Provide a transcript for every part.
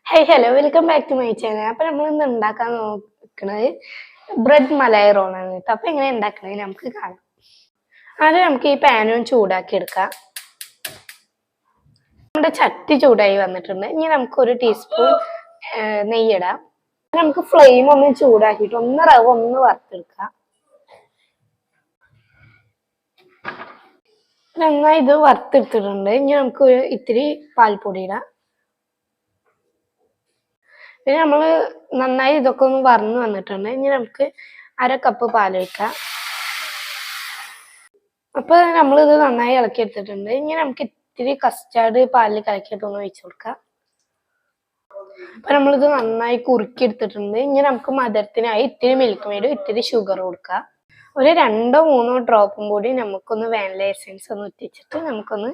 Hey hello welcome back to my channel. അപ്പൊ നമ്മൾ ഇന്ന് ഉണ്ടാക്കാൻ നോക്കുന്നത് ബ്രെഡ് മലായി റോളാണ് കേട്ടോ. അപ്പൊ എങ്ങനെ ഉണ്ടാക്കുന്നത് നമുക്ക് കാണാം. ആദ്യം നമുക്ക് ഈ പാനും ചൂടാക്കി എടുക്കാം. നമ്മുടെ ചട്ടി ചൂടായി വന്നിട്ടുണ്ട്. ഇനി നമുക്ക് 1 ടീസ്പൂൺ നെയ്യിടാം. നമുക്ക് ഫ്ലെയിം ഒന്ന് ചൂടാക്കിയിട്ട് റവ ഒന്ന് വറുത്തെടുക്കാം. നന്നായി ഇത് വറുത്തെടുത്തിട്ടുണ്ട്. ഇനി നമുക്ക് ഇത്തിരി പാൽപ്പൊടി ഇടാം. പിന്നെ നമ്മൾ നന്നായി ഇതൊക്കെ ഒന്ന് വറന്ന് വന്നിട്ടുണ്ട്. ഇനി നമുക്ക് 1/2 കപ്പ് പാൽ ഒഴിക്കാം. അപ്പോൾ നമ്മളിത് നന്നായി ഇളക്കി എടുത്തിട്ടുണ്ട്. ഇനി നമുക്ക് ഇത്തിരി കസ്റ്റാർഡ് പാലിൽ കലക്കിയിട്ടൊന്ന് ഒഴിച്ചു കൊടുക്കാം. അപ്പോൾ നമ്മളിത് നന്നായി കുറുക്കി എടുത്തിട്ടുണ്ട്. ഇനി നമുക്ക് മധുരത്തിനായി ഇത്തിരി മിൽക്ക് മെയ്ഡും ഇത്തിരി ഷുഗർ കൊടുക്കാം. 2-3 ഡ്രോപ്പും കൂടി നമുക്കൊന്ന് വാനില എസൻസ് ഒന്ന് ഉറ്റിച്ചിട്ട് നമുക്കൊന്ന്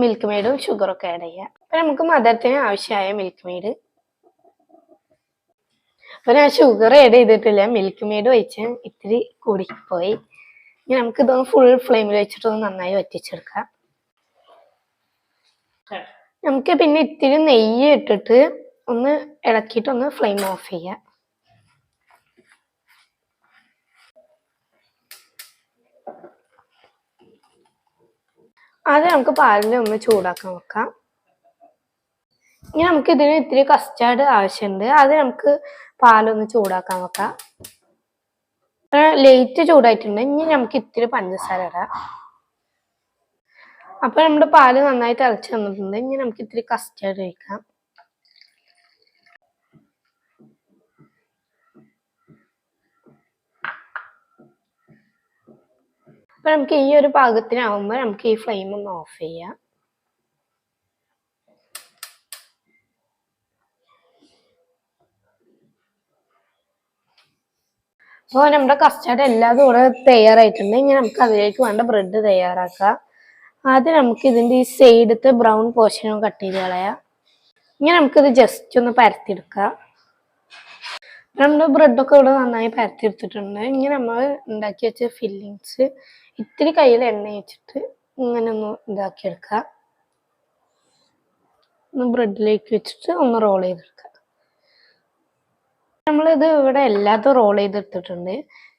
മിൽക്ക് മെയ്ഡും ഷുഗറൊക്കെ ആഡ് ചെയ്യാം. അപ്പോൾ നമുക്ക് മധുരത്തിന് ആവശ്യമായ മിൽക്ക് മെയ്ഡ്. അപ്പോൾ ഞാൻ ഷുഗർ ആഡ് ചെയ്തിട്ടില്ല, മിൽക്ക് മെയ്ഡ് ഒഴിച്ച് ഇത്തിരി കൂടിപ്പോയി. ഇനി നമുക്കിതൊന്ന് ഫുൾ ഫ്ലെയിമിൽ വെച്ചിട്ടൊന്ന് നന്നായി വറ്റിച്ചെടുക്കാം. നമുക്ക് പിന്നെ ഇത്തിരി നെയ്യ് ഇട്ടിട്ട് ഒന്ന് ഇളക്കിയിട്ടൊന്ന് ഫ്ലെയിം ഓഫ് ചെയ്യാം. ആദ്യം നമുക്ക് പാലിൽ ഒന്ന് ചൂടാക്കാൻ വെക്കാം. ഇനി നമുക്ക് ഇതിന് ഇത്തിരി കസ്റ്റാർഡ് ആവശ്യമുണ്ട്. അത് നമുക്ക് പാലൊന്ന് ചൂടാക്കാൻ വെക്കാം. ലൈറ്റ് ചൂടായിട്ടുണ്ട്. ഇനി നമുക്ക് ഇത്തിരി പഞ്ചസാര ഇടാം. അപ്പോൾ നമ്മുടെ പാല് നന്നായി തിളച്ച് വന്നിട്ടുണ്ട്. ഇനി നമുക്ക് ഇത്തിരി കസ്റ്റാർഡ് ഒഴിക്കാം. അപ്പോൾ നമുക്ക് ഈ ഒരു പാകത്തിനാവുമ്പോൾ നമുക്ക് ഈ ഫ്ലെയിം ഒന്ന് ഓഫ് ചെയ്യാം. അപ്പോൾ നമ്മുടെ കസ്റ്റാർഡ് എല്ലാതും ഇവിടെ തയ്യാറായിട്ടുണ്ട്. ഇനി നമുക്ക് അതിലേക്ക് വേണ്ട ബ്രെഡ് തയ്യാറാക്കാം. ആദ്യം നമുക്ക് ഇതിൻ്റെ ഈ സൈഡത്തെ ബ്രൗൺ പോർഷനും കട്ട് ചെയ്ത് കളയാം. ഇനി നമുക്കിത് ജസ്റ്റ് ഒന്ന് പരത്തിയെടുക്കാം. നമ്മുടെ ബ്രെഡൊക്കെ ഇവിടെ നന്നായി പരത്തിയെടുത്തിട്ടുണ്ട്. ഇനി നമ്മൾ ഉണ്ടാക്കി വെച്ച ഫില്ലിങ്സ് ഇത്തിരി കയ്യിൽ എണ്ണ വെച്ചിട്ട് ഇങ്ങനെ ഒന്ന് ഇതാക്കിയെടുക്കാം. ഒന്ന് ബ്രെഡിലേക്ക് വെച്ചിട്ട് ഒന്ന് റോൾ ചെയ്തെടുക്കാം. നമ്മളിത് ഇവിടെ എല്ലാതും റോൾ ചെയ്തെടുത്തിട്ടുണ്ട്.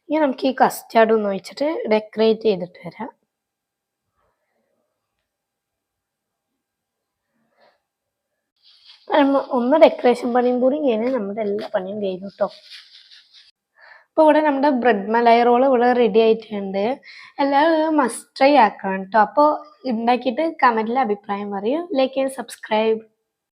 ഇനി നമുക്ക് ഈ കസ്റ്റാർഡ് ഒന്ന് ഒഴിച്ചിട്ട് ഡെക്കറേറ്റ് ചെയ്തിട്ട് വരാം. ഒന്ന് ഡെക്കറേഷൻ പണിയും കൂടി കഴിഞ്ഞാൽ നമ്മുടെ എല്ലാ പണിയും കഴിഞ്ഞു കേട്ടോ. അപ്പോൾ ഇവിടെ നമ്മുടെ ബ്രെഡ് മലായി റോൾ ഇവിടെ റെഡി ആയിട്ടുണ്ട്. എല്ലാവരും മസ്റ്റ് ട്രൈ ആക്കണം കേട്ടോ. അപ്പോൾ ഉണ്ടാക്കിയിട്ട് കമൻറ്റിൽ അഭിപ്രായം പറയൂ. Like and subscribe.